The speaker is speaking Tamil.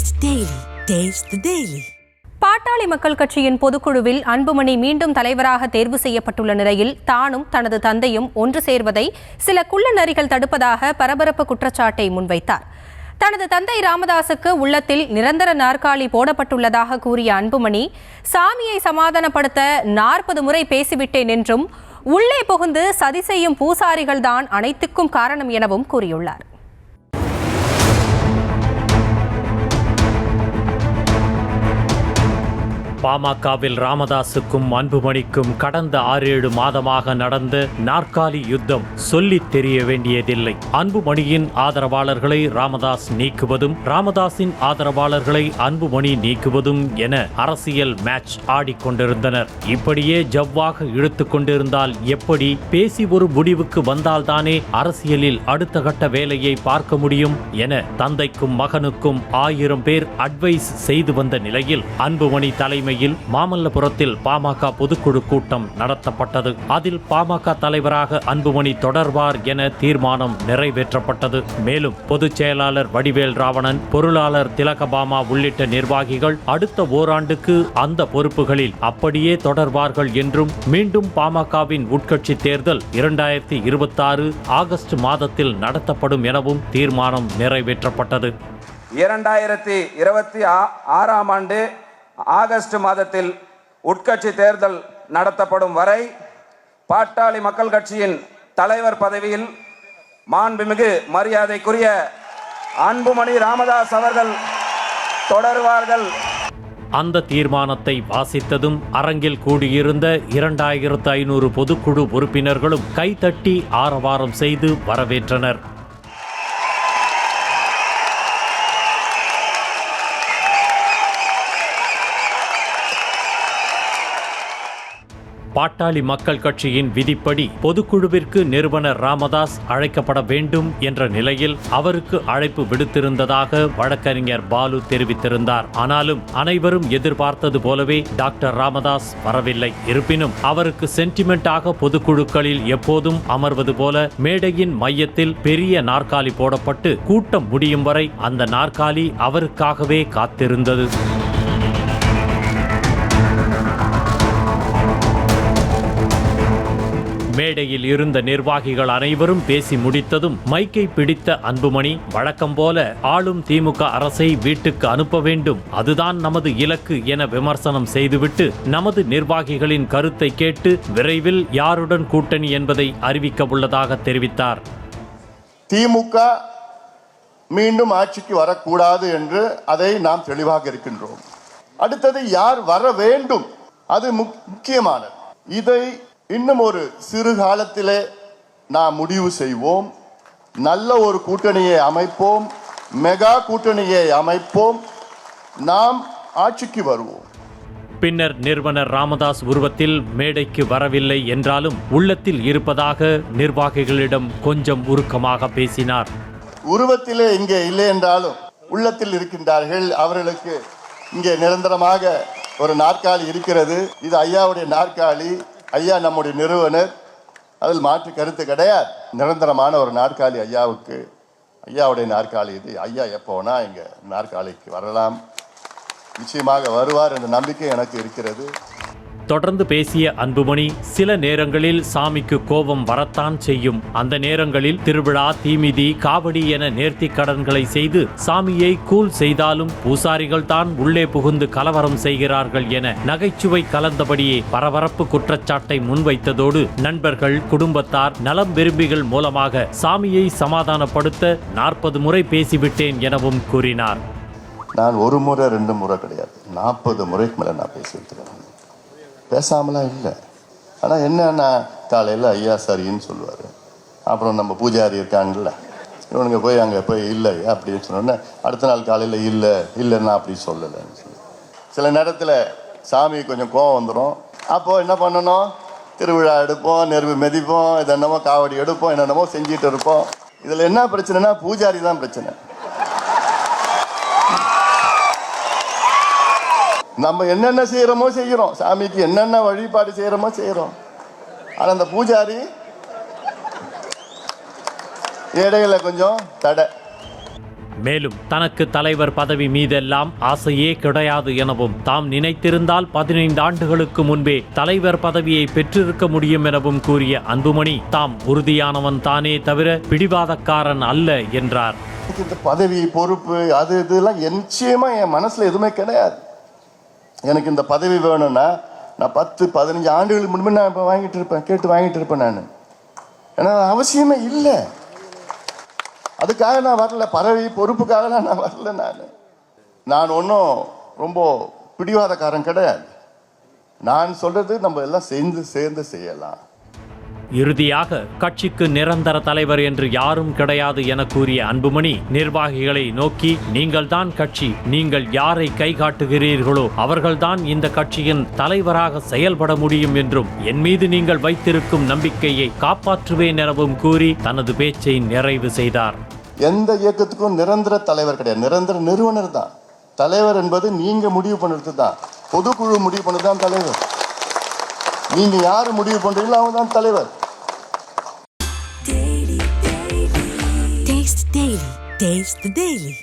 Taste Daily. Taste the Daily. பாட்டாளி மக்கள் கட்சியின் பொதுக்குழுவில் அன்புமணி மீண்டும் தலைவராக தேர்வு செய்யப்பட்டுள்ள நிலையில் தானும் தனது தந்தையும் ஒன்று சேர்வதை சில குள்ள நரிகள் தடுப்பதாக பரபரப்பு குற்றச்சாட்டை முன்வைத்தார். தனது தந்தை ராமதாசுக்கு உள்ளத்தில் நிரந்தர நாற்காலி போடப்பட்டுள்ளதாக கூறிய அன்புமணி, சாமியை சமாதானப்படுத்த 40 முறை பேசிவிட்டேன் என்றும், உள்ளே புகுந்து சதி செய்யும் பூசாரிகள்தான் அனைத்துக்கும் காரணம் எனவும் கூறியுள்ளார். பாமகவில் ராமதாசுக்கும் அன்புமணிக்கும் கடந்த 6-7 மாதமாக நடந்த நாற்காலி யுத்தம் சொல்லி தெரிய வேண்டியதில்லை. அன்புமணியின் ஆதரவாளர்களை ராமதாஸ் நீக்குவதும், ராமதாஸின் ஆதரவாளர்களை அன்புமணி நீக்குவதும் என அரசியல் மேட்ச் ஆடிக்கொண்டிருந்தனர். இப்படியே ஜவ்வாக இழுத்து கொண்டிருந்தால் எப்படி? பேசி ஒரு முடிவுக்கு வந்தால்தானே அரசியலில் அடுத்த கட்ட வேலையை பார்க்க முடியும் என தந்தைக்கும் மகனுக்கும் 1000 பேர் அட்வைஸ் செய்து வந்த நிலையில் அன்புமணி தலைமை மாமல்லபுரத்தில் பாமக பொதுக்குழு கூட்டம் நடத்தப்பட்டது. அதில் பாமக தலைவராக அன்புமணி தொடர்வார் என தீர்மானம் நிறைவேற்றப்பட்டது. மேலும் பொதுச் செயலாளர் வடிவேல் ராவணன், பொருளாளர் திலகபாமா உள்ளிட்ட நிர்வாகிகள் அடுத்த ஓராண்டுக்கு அந்த பொறுப்புகளில் அப்படியே தொடர்வார்கள் என்றும், மீண்டும் பாமகவின் உட்கட்சி தேர்தல் 2026 ஆகஸ்ட் மாதத்தில் நடத்தப்படும் எனவும் தீர்மானம் நிறைவேற்றப்பட்டது. 2026 ஆண்டு ஆகஸ்ட் மாதத்தில் உட்கட்சி தேர்தல் நடத்தப்படும் வரை பாட்டாளி மக்கள் கட்சியின் தலைவர் பதவியில் மாண்புமிகு மரியாதைக்குரிய அன்புமணி ராமதாஸ் அவர்கள் தொடர்வார்கள். அந்த தீர்மானத்தை வாசித்ததும் அரங்கில் கூடியிருந்த 2500 பொதுக்குழு உறுப்பினர்களும் கைதட்டி ஆரவாரம் செய்து வரவேற்றனர். பாட்டாளி மக்கள் கட்சியின் விதிப்படி பொதுக்குழுவிற்கு நிறுவனர் ராமதாஸ் அழைக்கப்பட வேண்டும் என்ற நிலையில் அவருக்கு அழைப்பு விடுத்திருந்ததாக வழக்கறிஞர் பாலு தெரிவித்திருந்தார். ஆனாலும் அனைவரும் எதிர்பார்த்தது போலவே டாக்டர் ராமதாஸ் வரவில்லை. இருப்பினும் அவருக்கு சென்டிமெண்டாக பொதுக்குழுக்களில் எப்போதும் அமர்வது போல மேடையின் மையத்தில் பெரிய நாற்காலி போடப்பட்டு கூட்டம் முடியும் வரை அந்த நாற்காலி அவருக்காகவே காத்திருந்தது. மேடையில் இருந்த நிர்வாகிகள் அனைவரும் பேசி முடித்ததும் மைக்கை பிடித்த அன்புமணி, வழக்கம் போல ஆளும் திமுக அரசை வீட்டுக்கு அனுப்ப வேண்டும், அதுதான் நமது இலக்கு என விமர்சனம் செய்துவிட்டு நமது நிர்வாகிகளின் கருத்தை கேட்டு விரைவில் யாருடன் கூட்டணி என்பதை அறிவிக்க உள்ளதாக தெரிவித்தார். திமுக மீண்டும் ஆட்சிக்கு வரக்கூடாது என்று அதை நாம் தெளிவாக இருக்கின்றோம். அடுத்தது யார் வர வேண்டும், அது முக்கியமானது. இதை இன்னும் ஒரு சிறு காலத்திலே நாம் முடிவு செய்வோம். நல்ல ஒரு கூட்டணியை அமைப்போம், மெகா கூட்டணியை அமைப்போம், நாம் ஆட்சிக்கு வருவோம். பின்னர் நிறுவனர் ராமதாஸ் உருவத்தில் மேடைக்கு வரவில்லை என்றாலும் உள்ளத்தில் இருப்பதாக நிர்வாகிகளிடம் கொஞ்சம் உருக்கமாக பேசினார். உருவத்திலே இங்கே இல்லை என்றாலும் உள்ளத்தில் இருக்கின்றார்கள். அவர்களுக்கு இங்கே நிரந்தரமாக ஒரு நாற்காலி இருக்கிறது. இது ஐயாவுடைய நாற்காலி, ஐயா நம்முடைய நிறுவனர், அதில் மாற்று கருத்து கிடையாது. நிரந்தரமான ஒரு நாற்காலி ஐயாவுக்கு, ஐயாவுடைய நாற்காலி இது. ஐயா எப்போனா இங்க நாற்காலிக்கு வரலாம், நிச்சயமாக வருவார் என்ற நம்பிக்கை எனக்கு இருக்கிறது. தொடர்ந்து பேசிய அன்புமணி, சில நேரங்களில் சாமிக்கு கோபம் வரத்தான் செய்யும். அந்த நேரங்களில் திருவிழா, தீமிதி, காவடி என நேர்த்தி கடன்களை செய்து சாமியை கூல் செய்தாலும் பூசாரிகள் தான் உள்ளே புகுந்து கலவரம் செய்கிறார்கள் என நகைச்சுவை கலந்தபடியே பரபரப்பு குற்றச்சாட்டை முன்வைத்ததோடு நண்பர்கள், குடும்பத்தார், நலம் விரும்பிகள் மூலமாக சாமியை சமாதானப்படுத்த 40 முறை பேசிவிட்டேன் எனவும் கூறினார். நான் 1 முறை 2 முறை கிடையாது, 40 முறைக்கு மேல நான் பேசியிருக்கிறேன். பேசாமலாம் இல்லை. ஆனால் என்னன்னா காலையில் ஐயா சரின்னு சொல்லுவார். அப்புறம் நம்ம பூஜாரி இருக்காங்கல்ல, இவனுங்க போய் அங்கே போய் இல்லை அப்படின்னு சொன்னோன்னே அடுத்த நாள் காலையில் இல்லைன்னா அப்படி சொல்லலைன்னு சொல்லி சில நேரத்தில் சாமி கொஞ்சம் கோவம் வந்துடும். அப்போது என்ன பண்ணணும், திருவிழா எடுப்போம், நெருப்பு மெதிப்போம், இதென்னமோ காவடி எடுப்போம், என்னென்னமோ செஞ்சுட்டு இருப்போம். இதில் என்ன பிரச்சனைனா பூஜாரி தான் பிரச்சனை. நம்ம என்னென்ன செய்யறோமோ செய்யறோம், சாமிக்கு என்னென்ன வழிபாடு செய்யறோமோ செய்யறோம். ஆனா அந்த பூஜாரி இடையில கொஞ்சம் தடை. மேலும் தனக்கு தலைவர் பதவி மீதெல்லாம் ஆசையே கிடையாது எனவும் தாம் நினைத்திருந்தால் 15 ஆண்டுகளுக்கு முன்பே தலைவர் பதவியை பெற்றிருக்க முடியும் எனவும் கூறிய அன்புமணி தாம் உறுதியானவன் தானே தவிர பிடிவாதக்காரன் அல்ல என்றார். இந்த பதவி பொறுப்பு அது இதெல்லாம் நிச்சயமா என் மனசுல எதுவுமே கிடையாது. எனக்கு இந்த பதவி வேணும்னா நான் 10-15 ஆண்டுகளுக்கு முன்பு நான் இப்போ கேட்டு வாங்கிட்டு இருப்பேன். நான் ஏன்னா அவசியமே இல்லை, அதுக்காக நான் வரல, பதவி பொறுப்புக்காகலாம் நான் வரல. நான் ஒன்றும் ரொம்ப பிடிவாதக்காரன் கிடையாது. நான் சொல்றது நம்ம எல்லாம் சேர்ந்து செய்யலாம். இறுதியாக கட்சிக்கு நிரந்தர தலைவர் என்று யாரும் கிடையாது என கூறிய அன்புமணி நிர்வாகிகளை நோக்கி, நீங்கள்தான் கட்சி, நீங்கள் யாரை கை காட்டுகிறீர்களோ அவர்கள்தான் இந்த கட்சியின் தலைவராக செயல்பட முடியும் என்றும் என் மீது நீங்கள் வைத்திருக்கும் நம்பிக்கையை காப்பாற்றுவேன் எனவும் கூறி தனது பேச்சை நிறைவு செய்தார். எந்த இயக்கத்துக்கும் நிரந்தர தலைவர் கிடையாது, நிரந்தர நிறுவனர் தான் தலைவர் என்பது. நீங்க முடிவு பண்ணுறது தான், பொதுக்குழு முடிவு பண்ணது தான் தலைவர். நீங்க யாரு முடிவு பண்றீங்களோ அவங்க தான் தலைவர். Taste the Daily.